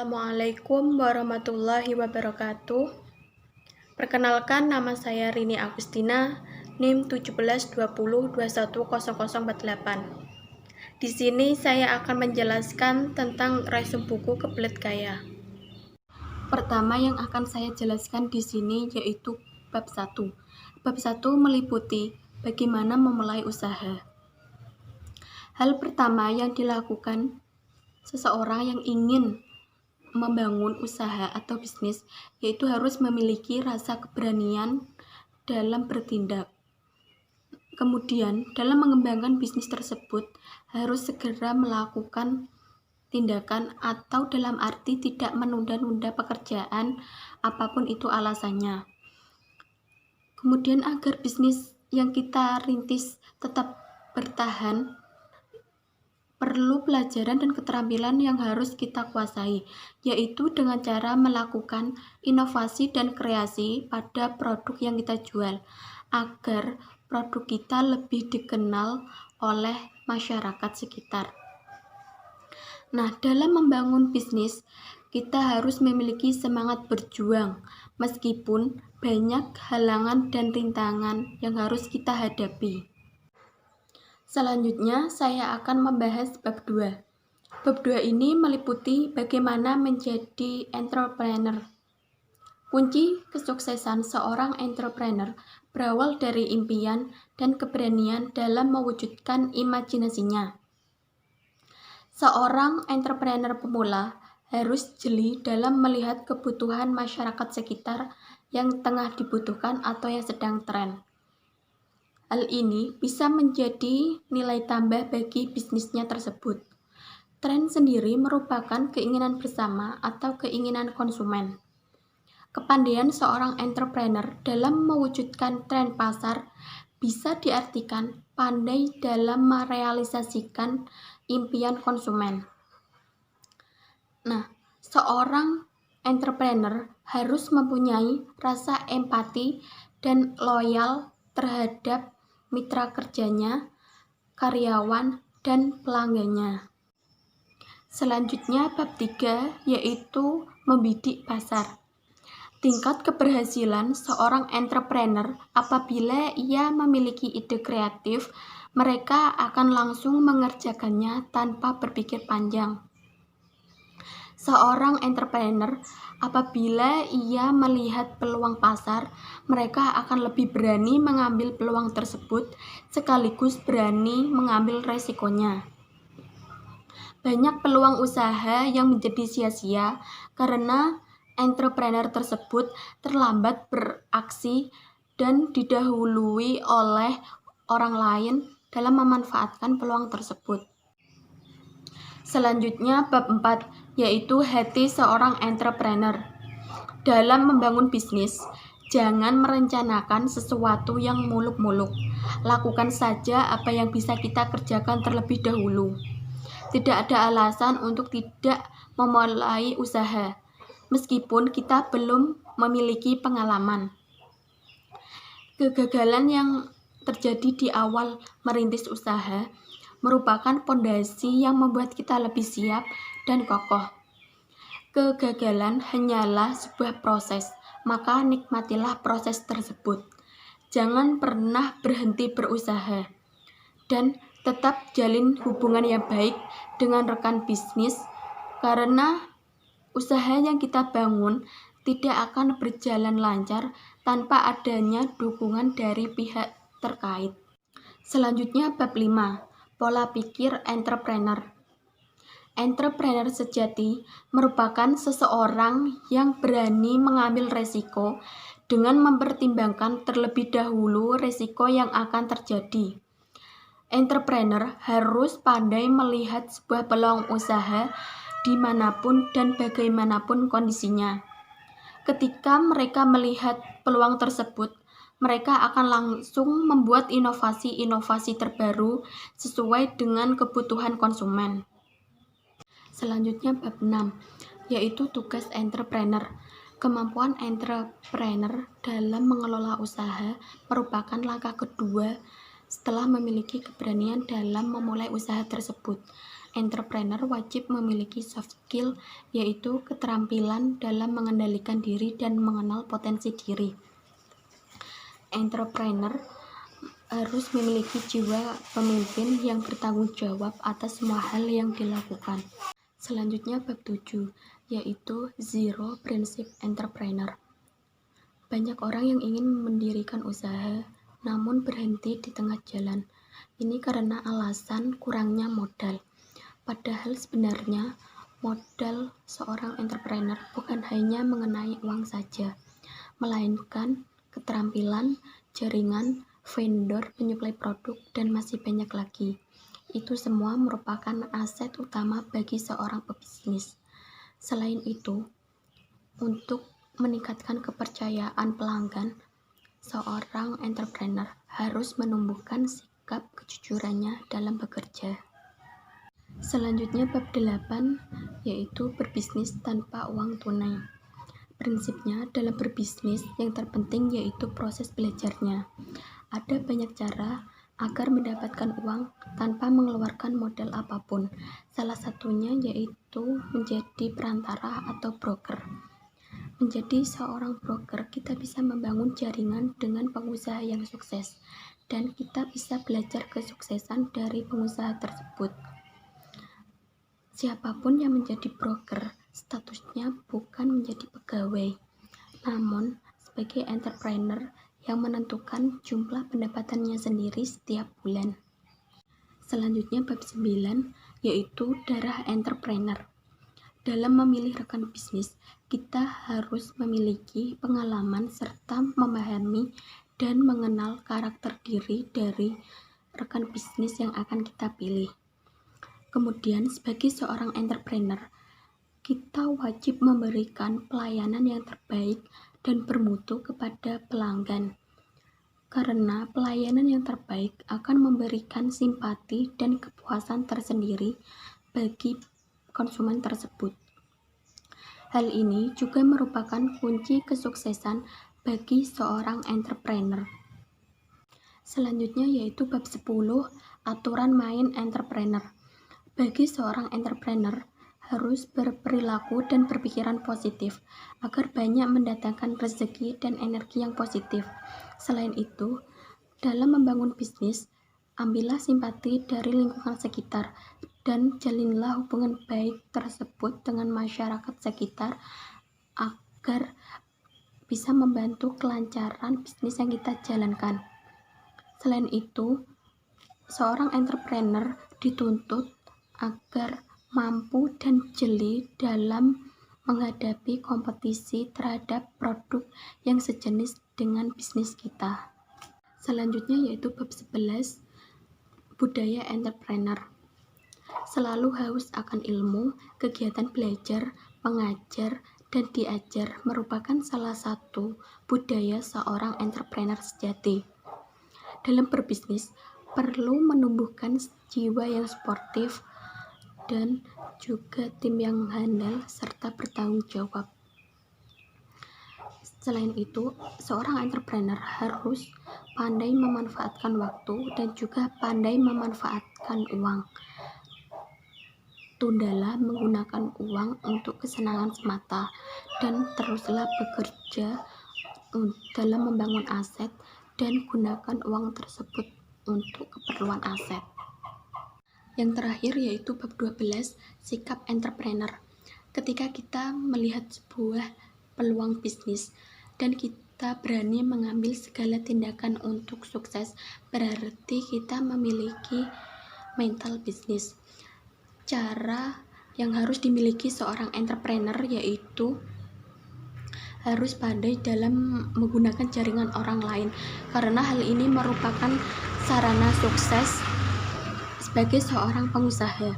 Assalamualaikum warahmatullahi wabarakatuh. Perkenalkan, nama saya Rini Agustina, NIM 1720210048. Di sini saya akan menjelaskan tentang resume buku Kebelet Gaya. Pertama yang akan saya jelaskan di sini yaitu bab 1. Bab 1 meliputi bagaimana memulai usaha. Hal pertama yang dilakukan seseorang yang ingin membangun usaha atau bisnis yaitu harus memiliki rasa keberanian dalam bertindak. Kemudian, dalam mengembangkan bisnis tersebut harus segera melakukan tindakan atau dalam arti tidak menunda-nunda pekerjaan apapun itu alasannya. Kemudian agar bisnis yang kita rintis tetap bertahan, perlu pelajaran dan keterampilan yang harus kita kuasai, yaitu dengan cara melakukan inovasi dan kreasi pada produk yang kita jual, agar produk kita lebih dikenal oleh masyarakat sekitar. Nah, dalam membangun bisnis, kita harus memiliki semangat berjuang, meskipun banyak halangan dan rintangan yang harus kita hadapi. Selanjutnya, saya akan membahas bab 2. Bab 2 ini meliputi bagaimana menjadi entrepreneur. Kunci kesuksesan seorang entrepreneur berawal dari impian dan keberanian dalam mewujudkan imajinasinya. Seorang entrepreneur pemula harus jeli dalam melihat kebutuhan masyarakat sekitar yang tengah dibutuhkan atau yang sedang tren. Hal ini bisa menjadi nilai tambah bagi bisnisnya tersebut. Tren sendiri merupakan keinginan bersama atau keinginan konsumen. Kepandaian seorang entrepreneur dalam mewujudkan tren pasar bisa diartikan pandai dalam merealisasikan impian konsumen. Nah, seorang entrepreneur harus mempunyai rasa empati dan loyal terhadap mitra kerjanya, karyawan, dan pelanggannya. Selanjutnya bab 3 yaitu membidik pasar. Tingkat keberhasilan seorang entrepreneur apabila ia memiliki ide kreatif, mereka akan langsung mengerjakannya tanpa berpikir panjang. Seorang entrepreneur apabila ia melihat peluang pasar, mereka akan lebih berani mengambil peluang tersebut sekaligus berani mengambil resikonya. Banyak peluang usaha yang menjadi sia-sia karena entrepreneur tersebut terlambat beraksi dan didahului oleh orang lain dalam memanfaatkan peluang tersebut. Selanjutnya bab 4 yaitu hati seorang entrepreneur. Dalam membangun bisnis, jangan merencanakan sesuatu yang muluk-muluk. Lakukan saja apa yang bisa kita kerjakan terlebih dahulu. Tidak ada alasan untuk tidak memulai usaha, meskipun kita belum memiliki pengalaman. Kegagalan yang terjadi di awal merintis usaha merupakan pondasi yang membuat kita lebih siap dan kokoh. Kegagalan hanyalah sebuah proses, maka nikmatilah proses tersebut. Jangan pernah berhenti berusaha, dan tetap jalin hubungan yang baik dengan rekan bisnis, karena usaha yang kita bangun tidak akan berjalan lancar tanpa adanya dukungan dari pihak terkait. Selanjutnya bab 5. Pola pikir entrepreneur. Entrepreneur sejati merupakan seseorang yang berani mengambil resiko dengan mempertimbangkan terlebih dahulu resiko yang akan terjadi. Entrepreneur harus pandai melihat sebuah peluang usaha dimanapun dan bagaimanapun kondisinya. Ketika mereka melihat peluang tersebut, mereka akan langsung membuat inovasi-inovasi terbaru sesuai dengan kebutuhan konsumen. Selanjutnya bab 6, yaitu tugas entrepreneur. Kemampuan entrepreneur dalam mengelola usaha merupakan langkah kedua setelah memiliki keberanian dalam memulai usaha tersebut. Entrepreneur wajib memiliki soft skill, yaitu keterampilan dalam mengendalikan diri dan mengenal potensi diri. Entrepreneur harus memiliki jiwa pemimpin yang bertanggung jawab atas semua hal yang dilakukan. Selanjutnya bab 7, yaitu Zero Prinsip Entrepreneur. Banyak orang yang ingin mendirikan usaha, namun berhenti di tengah jalan. Ini karena alasan kurangnya modal. Padahal sebenarnya modal seorang entrepreneur bukan hanya mengenai uang saja, melainkan keterampilan, jaringan, vendor, penyuplai produk, dan masih banyak lagi. Itu semua merupakan aset utama bagi seorang pebisnis. Selain itu, untuk meningkatkan kepercayaan pelanggan, seorang entrepreneur harus menumbuhkan sikap kejujurannya dalam bekerja. Selanjutnya bab 8, yaitu berbisnis tanpa uang tunai. Prinsipnya dalam berbisnis yang terpenting yaitu proses belajarnya. Ada banyak cara agar mendapatkan uang tanpa mengeluarkan modal apapun. Salah satunya yaitu menjadi perantara atau broker. Menjadi seorang broker, kita bisa membangun jaringan dengan pengusaha yang sukses, dan kita bisa belajar kesuksesan dari pengusaha tersebut. Siapapun yang menjadi broker, statusnya bukan menjadi pegawai, namun sebagai entrepreneur yang menentukan jumlah pendapatannya sendiri setiap bulan. Selanjutnya bab 9, yaitu darah entrepreneur. Dalam memilih rekan bisnis, kita harus memiliki pengalaman serta memahami dan mengenal karakter diri dari rekan bisnis yang akan kita pilih. Kemudian, sebagai seorang entrepreneur, kita wajib memberikan pelayanan yang terbaik dan bermutu kepada pelanggan. Karena pelayanan yang terbaik akan memberikan simpati dan kepuasan tersendiri bagi konsumen tersebut. Hal ini juga merupakan kunci kesuksesan bagi seorang entrepreneur. Selanjutnya yaitu bab 10, aturan main entrepreneur. Bagi seorang entrepreneur harus berperilaku dan berpikiran positif agar banyak mendatangkan rezeki dan energi yang positif. Selain itu, dalam membangun bisnis, ambillah simpati dari lingkungan sekitar dan jalinlah hubungan baik tersebut dengan masyarakat sekitar agar bisa membantu kelancaran bisnis yang kita jalankan. Selain itu, seorang entrepreneur dituntut agar mampu dan jeli dalam menghadapi kompetisi terhadap produk yang sejenis dengan bisnis kita. Selanjutnya yaitu bab 11, budaya entrepreneur. Selalu haus akan ilmu, kegiatan belajar, mengajar, dan diajar merupakan salah satu budaya seorang entrepreneur sejati. Dalam berbisnis, perlu menumbuhkan jiwa yang sportif dan juga tim yang handal serta bertanggung jawab. Selain itu, seorang entrepreneur harus pandai memanfaatkan waktu dan juga pandai memanfaatkan uang. Tundalah menggunakan uang untuk kesenangan semata dan teruslah bekerja dalam membangun aset dan gunakan uang tersebut untuk keperluan aset. Yang terakhir yaitu bab 12, sikap entrepreneur. Ketika kita melihat sebuah peluang bisnis dan kita berani mengambil segala tindakan untuk sukses, berarti kita memiliki mental bisnis. Cara yang harus dimiliki seorang entrepreneur yaitu harus pandai dalam menggunakan jaringan orang lain, karena hal ini merupakan sarana sukses sebagai seorang pengusaha.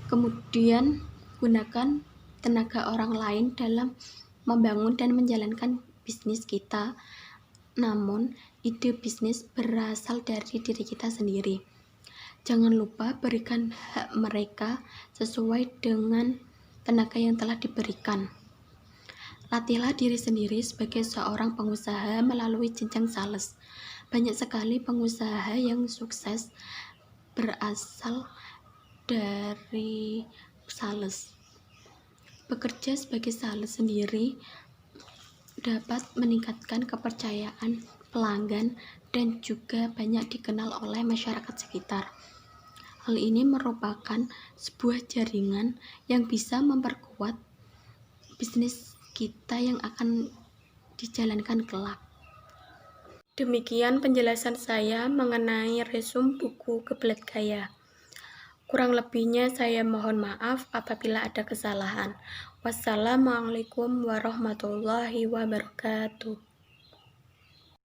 Kemudian gunakan tenaga orang lain dalam membangun dan menjalankan bisnis kita, namun ide bisnis berasal dari diri kita sendiri. Jangan lupa berikan hak mereka sesuai dengan tenaga yang telah diberikan. Latihlah diri sendiri sebagai seorang pengusaha melalui jenjang sales. Banyak sekali pengusaha yang sukses berasal dari sales. Bekerja sebagai sales sendiri dapat meningkatkan kepercayaan pelanggan dan juga banyak dikenal oleh masyarakat sekitar. Hal ini merupakan sebuah jaringan yang bisa memperkuat bisnis kita yang akan dijalankan kelak. Demikian penjelasan saya mengenai resume buku Gebelet Gaya. Kurang lebihnya saya mohon maaf apabila ada kesalahan. Wassalamualaikum warahmatullahi wabarakatuh.